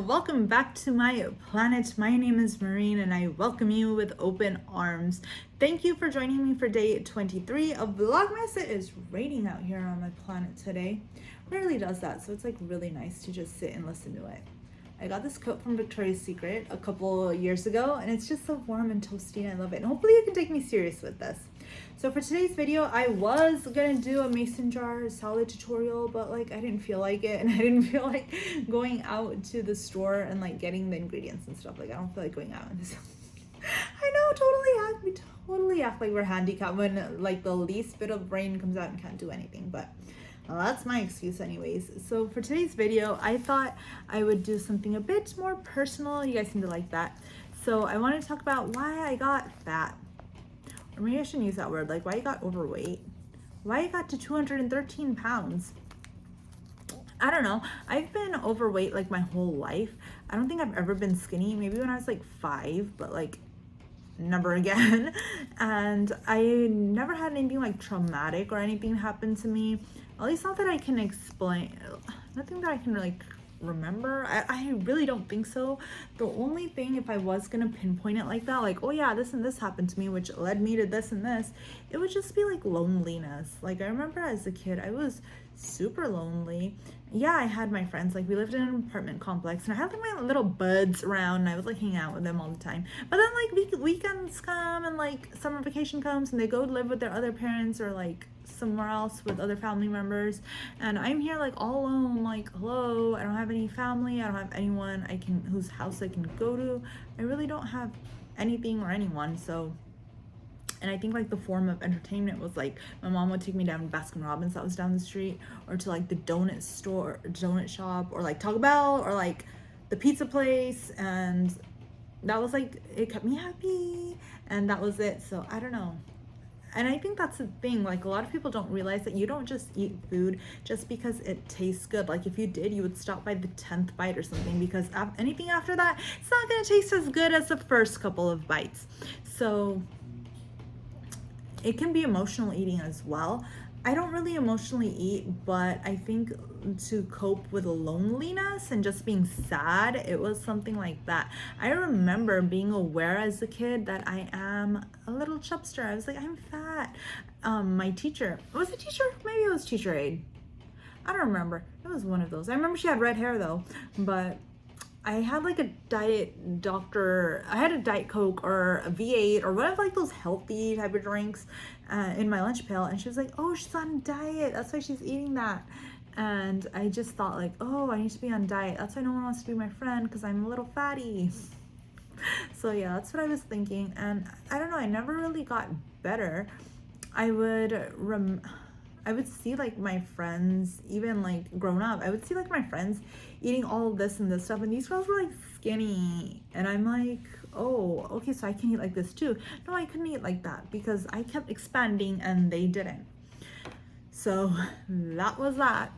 Welcome back to my planet. My name is Mehreen and I welcome you with open arms. Thank you for joining me for day 23 of Vlogmas. It is raining out here on my planet today. Rarely does that, so it's like really nice to just sit and listen to it. I got this coat from Victoria's Secret a couple years ago and it's just so warm and toasty and I love it. And hopefully you can take me serious with this. So for today's video, I was gonna do a mason jar salad tutorial, but like I didn't feel like it and I didn't feel like going out to the store and like getting the ingredients and stuff. Like I don't feel like going out and I know, we totally act like we're handicapped when like the least bit of rain comes out and can't do anything, but well, that's my excuse anyways. So for today's video, I thought I would do something a bit more personal. You guys seem to like that. So I wanted to talk about why I got fat. Or maybe I shouldn't use that word, like why I got overweight. Why I got to 213 pounds. I don't know. I've been overweight like my whole life. I don't think I've ever been skinny. Maybe when I was like 5, but like never again. And I never had anything like traumatic or anything happen to me. At least not that I can explain. Nothing that I can like remember. I really don't think so. The only thing, if I was gonna pinpoint it like that, like, oh yeah, this and this happened to me which led me to this and this, it would just be like loneliness. Like I remember as a kid I was super lonely. Yeah, I had my friends, like we lived in an apartment complex and I had like my little buds around and I would like hang out with them all the time. But then like weekends come and like summer vacation comes and they go live with their other parents or like somewhere else with other family members, and I'm here like all alone, like hello, I don't have any family, I don't have anyone whose house I can go to. I really don't have anything or anyone. So, and I think like the form of entertainment was like my mom would take me down to Baskin Robbins that was down the street, or to like the donut shop, or like Taco Bell, or like the pizza place, and that was like, it kept me happy and that was it. So I don't know. And I think that's the thing, like a lot of people don't realize that you don't just eat food just because it tastes good. Like if you did, you would stop by the 10th bite or something, because anything after that, it's not going to taste as good as the first couple of bites. So it can be emotional eating as well. I don't really emotionally eat, but I think to cope with loneliness and just being sad, it was something like that. I remember being aware as a kid that I am a little chubster. I was like, I'm fat. My teacher, was it teacher? Maybe it was teacher aide. I don't remember. It was one of those. I remember she had red hair though, but I had like a diet doctor, I had a Diet Coke or a V8 or one of like those healthy type of drinks in my lunch pail, and she was like, oh, she's on a diet, that's why she's eating that. And I just thought like, oh, I need to be on diet, that's why no one wants to be my friend, because I'm a little fatty. So yeah, that's what I was thinking. And I don't know, I never really got better. I would see like my friends, even like grown up, I would see like my friends eating all of this and this stuff, and these girls were like skinny, and I'm like, oh, okay, so I can eat like this too. No, I couldn't eat like that because I kept expanding and they didn't. So that was that.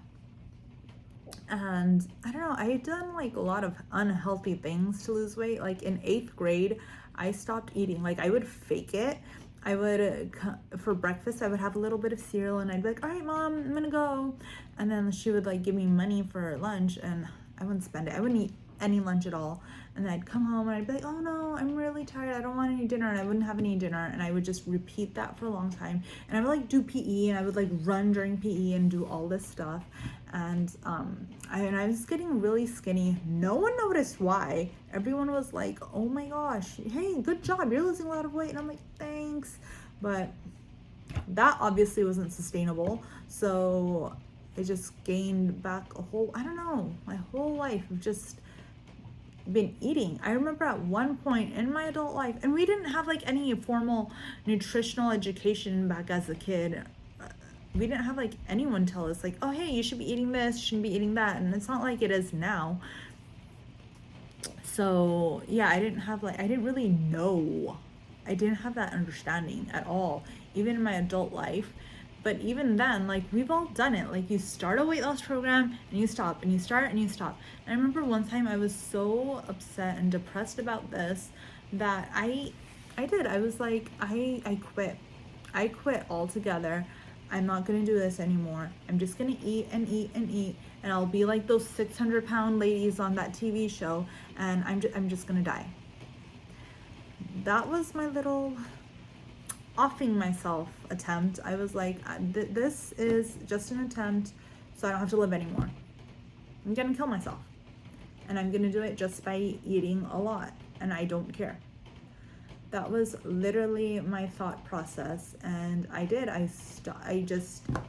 And I don't know, I had done like a lot of unhealthy things to lose weight. Like in 8th grade, I stopped eating. Like I would fake it. I would, for breakfast, I would have a little bit of cereal and I'd be like, all right, mom, I'm gonna go. And then she would like give me money for lunch and I wouldn't spend it. I wouldn't eat any lunch at all. And then I'd come home and I'd be like, oh no, I'm really tired, I don't want any dinner. And I wouldn't have any dinner, and I would just repeat that for a long time. And I would like do PE, and I would like run during PE and do all this stuff. And I was getting really skinny. No one noticed why. Everyone was like, oh my gosh, hey, good job, you're losing a lot of weight. And I'm like, thanks. But that obviously wasn't sustainable. So I just gained back I don't know, my whole life of just been eating. I remember at one point in my adult life, and we didn't have like any formal nutritional education back as a kid. We didn't have like anyone tell us like, oh hey, you should be eating this, you shouldn't be eating that. And it's not like it is now. So yeah, I didn't really know. I didn't have that understanding at all, even in my adult life. But even then, like we've all done it. Like you start a weight loss program and you stop, and you start and you stop. And I remember one time I was so upset and depressed about this that I was like, I quit altogether. I'm not gonna do this anymore. I'm just gonna eat and eat and eat, and I'll be like those 600-pound ladies on that TV show, and I'm just gonna die. That was my little offing myself attempt. I was like, this is just an attempt, so I don't have to live anymore. I'm gonna kill myself, and I'm gonna do it just by eating a lot, and I don't care. That was literally my thought process, and I did. I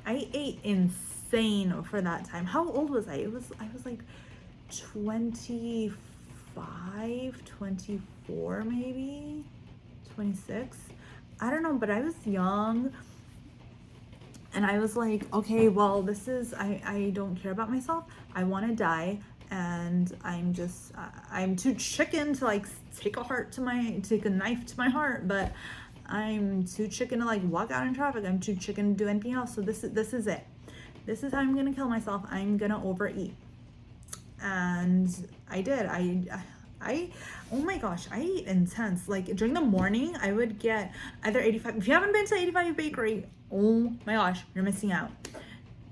ate insane for that time. How old was I? I was like 25, 24 maybe, 26. I don't know, but I was young, and I was like, okay, well, this is, I don't care about myself. I want to die. And I'm too chicken to like take a knife to my heart, but I'm too chicken to like walk out in traffic. I'm too chicken to do anything else. So this is it. This is how I'm gonna kill myself. I'm gonna overeat. And I did. Oh my gosh, I ate intense. Like during the morning, I would get either 85. If you haven't been to 85 Bakery, oh my gosh, you're missing out.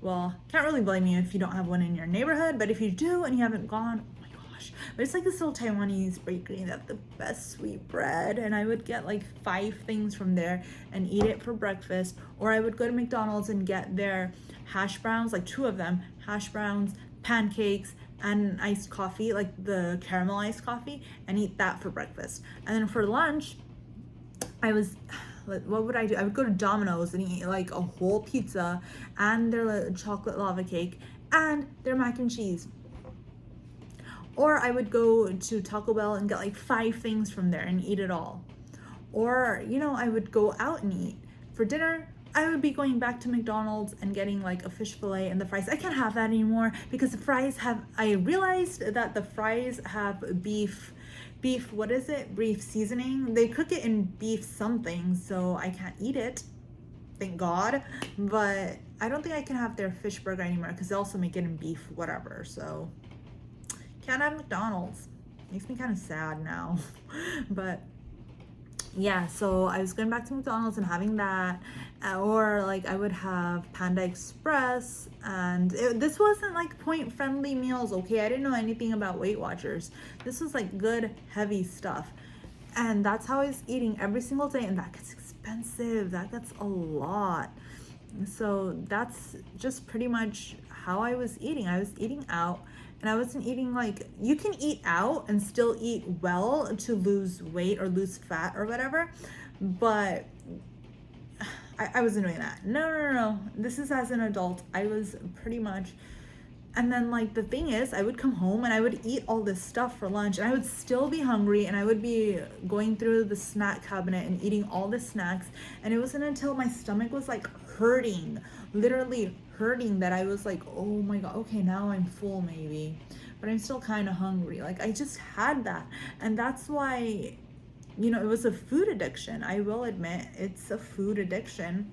Well, can't really blame you if you don't have one in your neighborhood, but if you do and you haven't gone, oh my gosh. But it's like this little Taiwanese bakery that the best sweet bread, and I would get like 5 things from there and eat it for breakfast. Or I would go to McDonald's and get their hash browns, like 2 of them, hash browns, pancakes, and iced coffee, like the caramel iced coffee, and eat that for breakfast. And then for lunch, what would I do? I would go to Domino's and eat like a whole pizza and their chocolate lava cake and their mac and cheese. Or I would go to Taco Bell and get like 5 things from there and eat it all. Or, I would go out and eat. For dinner, I would be going back to McDonald's and getting like a fish fillet and the fries. I can't have that anymore because I realized that the fries have beef, what is it? Beef seasoning. They cook it in beef something, so I can't eat it. Thank God. But I don't think I can have their fish burger anymore because they also make it in beef, whatever. So can't have McDonald's. Makes me kind of sad now. But yeah, so I was going back to McDonald's and having that, or like I would have Panda Express, and this wasn't like point friendly meals, okay? I didn't know anything about Weight Watchers. This was like good heavy stuff, and that's how I was eating every single day, and that gets expensive. That gets a lot. So that's just pretty much how I was eating. I was eating out. And I wasn't eating like, you can eat out and still eat well to lose weight or lose fat or whatever, but I wasn't doing that. No. This is as an adult. I was pretty much, and then like the thing is, I would come home and I would eat all this stuff for lunch and I would still be hungry and I would be going through the snack cabinet and eating all the snacks, and it wasn't until my stomach was like hurting, literally hurting, that I was like, oh my God, okay, now I'm full maybe, but I'm still kind of hungry. Like I just had that, and that's why, it was a food addiction. I will admit it's a food addiction,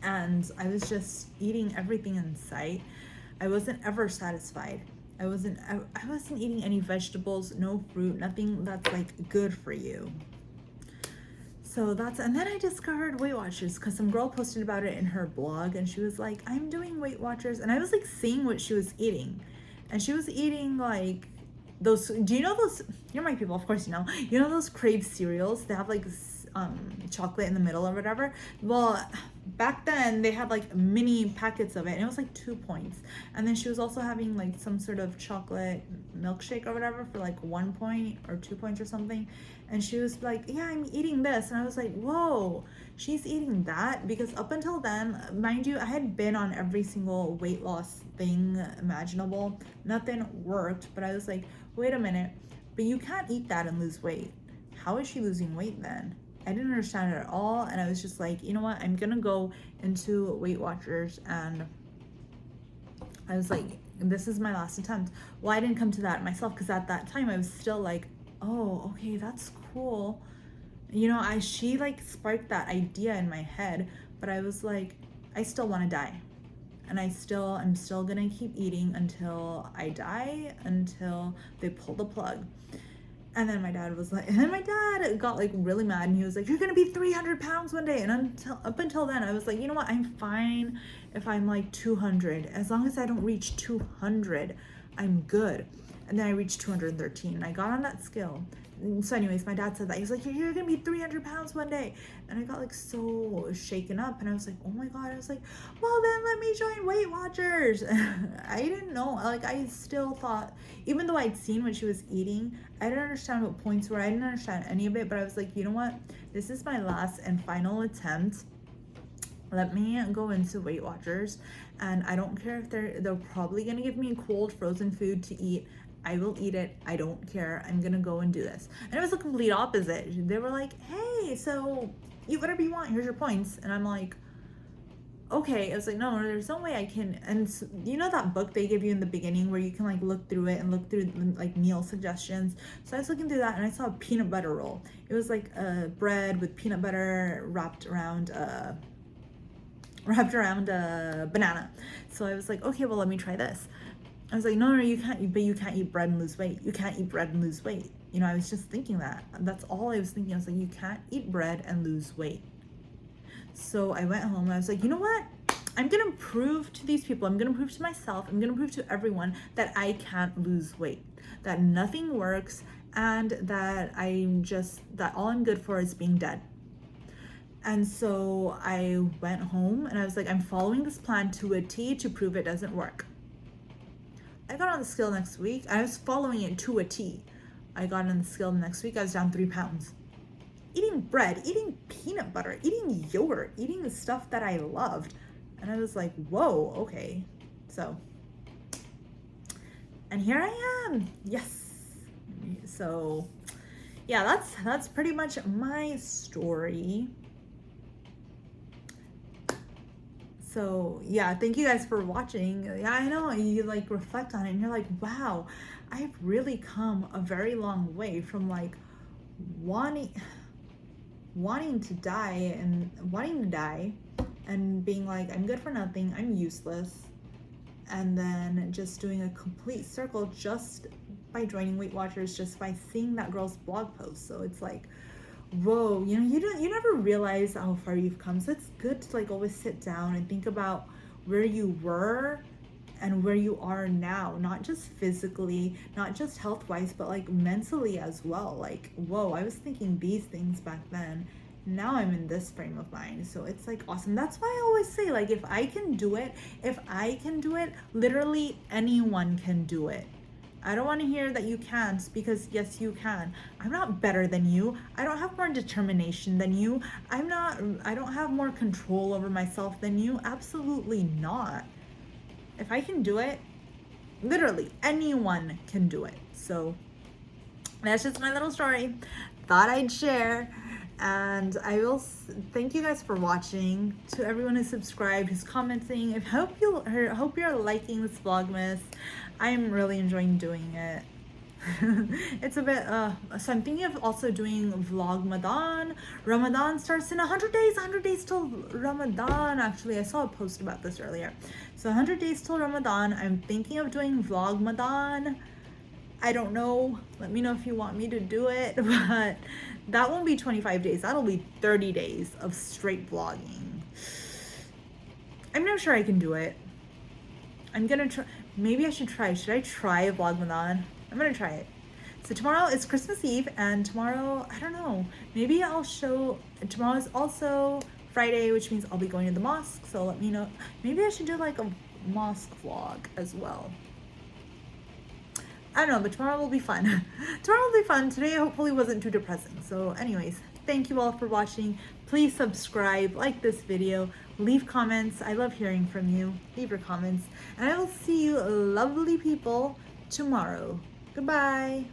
and I was just eating everything in sight. I wasn't ever satisfied. I wasn't eating any vegetables, no fruit, nothing that's like good for you. So and then I discovered Weight Watchers because some girl posted about it in her blog, and she was like, I'm doing Weight Watchers, and I was like seeing what she was eating, and she was eating like those, do you know those, you're my people, of course you know those Crave cereals? They have like chocolate in the middle or whatever. Well, back then they had like mini packets of it, and it was like 2 points. And then she was also having like some sort of chocolate milkshake or whatever for like 1 point or 2 points or something. And she was like, yeah, I'm eating this. And I was like, whoa, she's eating that? Because up until then, mind you, I had been on every single weight loss thing imaginable. Nothing worked, but I was like, wait a minute, but you can't eat that and lose weight. How is she losing weight then? I didn't understand it at all, and I was just like, you know what, I'm gonna go into Weight Watchers, and I was like, this is my last attempt. Well, I didn't come to that myself, because at that time I was still like, oh, okay, that's cool. She like sparked that idea in my head, but I was like, I still want to die, and I'm still gonna keep eating until I die, until they pull the plug. And then my dad was like, and then my dad got like really mad, and he was like, you're gonna be 300 pounds one day. And up until then, I was like, you know what, I'm fine if I'm like 200. As long as I don't reach 200, I'm good. And then I reached 213, and I got on that scale. So anyways, my dad said that. He was like, you're gonna be 300 pounds one day. And I got like so shaken up, and I was like, oh my God. I was like, well, then let me join Weight Watchers. I didn't know, like, I still thought, even though I'd seen what she was eating, I didn't understand what points were. I didn't understand any of it, but I was like, you know what, this is my last and final attempt. Let me go into Weight Watchers, and I don't care if they're probably gonna give me cold frozen food to eat. I will eat it. I don't care. I'm gonna go and do this. And it was the complete opposite. They were like, hey, so eat whatever you want, here's your points. And I'm like, okay. I was like, no, there's no way I can. And so, you know that book they give you in the beginning where you can like look through it and look through like meal suggestions? So I was looking through that, and I saw a peanut butter roll. It was like bread with peanut butter wrapped around a banana. So I was like, okay, well, let me try this. I was like, no, you can't, but you can't eat bread and lose weight. You can't eat bread and lose weight. You know, I was just thinking that. That's all I was thinking. I was like, you can't eat bread and lose weight. So I went home, and I was like, you know what? I'm going to prove to these people, I'm going to prove to myself, I'm going to prove to everyone that I can't lose weight, that nothing works, and that that all I'm good for is being dead. And so I went home, and I was like, I'm following this plan to a T to prove it doesn't work. I got on the scale next week. I was following it to a T. I got on the scale next week. I was down 3 pounds. Eating bread, eating peanut butter, eating yogurt, eating the stuff that I loved. And I was like, whoa, okay. So, and here I am. Yes. So, yeah, that's pretty much my story. So yeah, thank you guys for watching. Yeah, I know you like reflect on it and you're like, wow, I've really come a very long way from like wanting to die and being like, I'm good for nothing, I'm useless, and then just doing a complete circle just by joining Weight Watchers, just by seeing that girl's blog post. So it's like, whoa, you know, you never realize how far you've come. So it's good to like always sit down and think about where you were and where you are now, not just physically, not just health-wise, but like mentally as well. Like, whoa, I was thinking these things back then, now I'm in this frame of mind. So it's like awesome. That's why I always say, like, if I can do it, literally anyone can do it. I don't want to hear that you can't, because yes, you can. I'm not better than you. I don't have more determination than you. I don't have more control over myself than you. Absolutely not. If I can do it, literally anyone can do it. So that's just my little story. Thought I'd share. And I will thank you guys for watching. To everyone who subscribed, who's commenting, I hope you're liking this Vlogmas. I'm really enjoying doing it. It's a bit so I'm thinking of also doing Vlogmadan. Ramadan starts in 100 days till Ramadan. Actually, I saw a post about this earlier. So 100 days till Ramadan. I'm thinking of doing Vlogmadan. I don't know. Let me know if you want me to do it, but that won't be 25 days. That'll be 30 days of straight vlogging. I'm not sure I can do it. I'm gonna try. Maybe I should try. Should I try a Vlogmadan? I'm gonna try it. So tomorrow is Christmas Eve, and tomorrow, I don't know. Maybe I'll show. Tomorrow is also Friday, which means I'll be going to the mosque. So let me know. Maybe I should do like a mosque vlog as well. I don't know, but tomorrow will be fun. Tomorrow will be fun. Today hopefully wasn't too depressing. So anyways, thank you all for watching. Please subscribe, like this video, leave comments. I love hearing from you. Leave your comments. And I will see you lovely people tomorrow. Goodbye.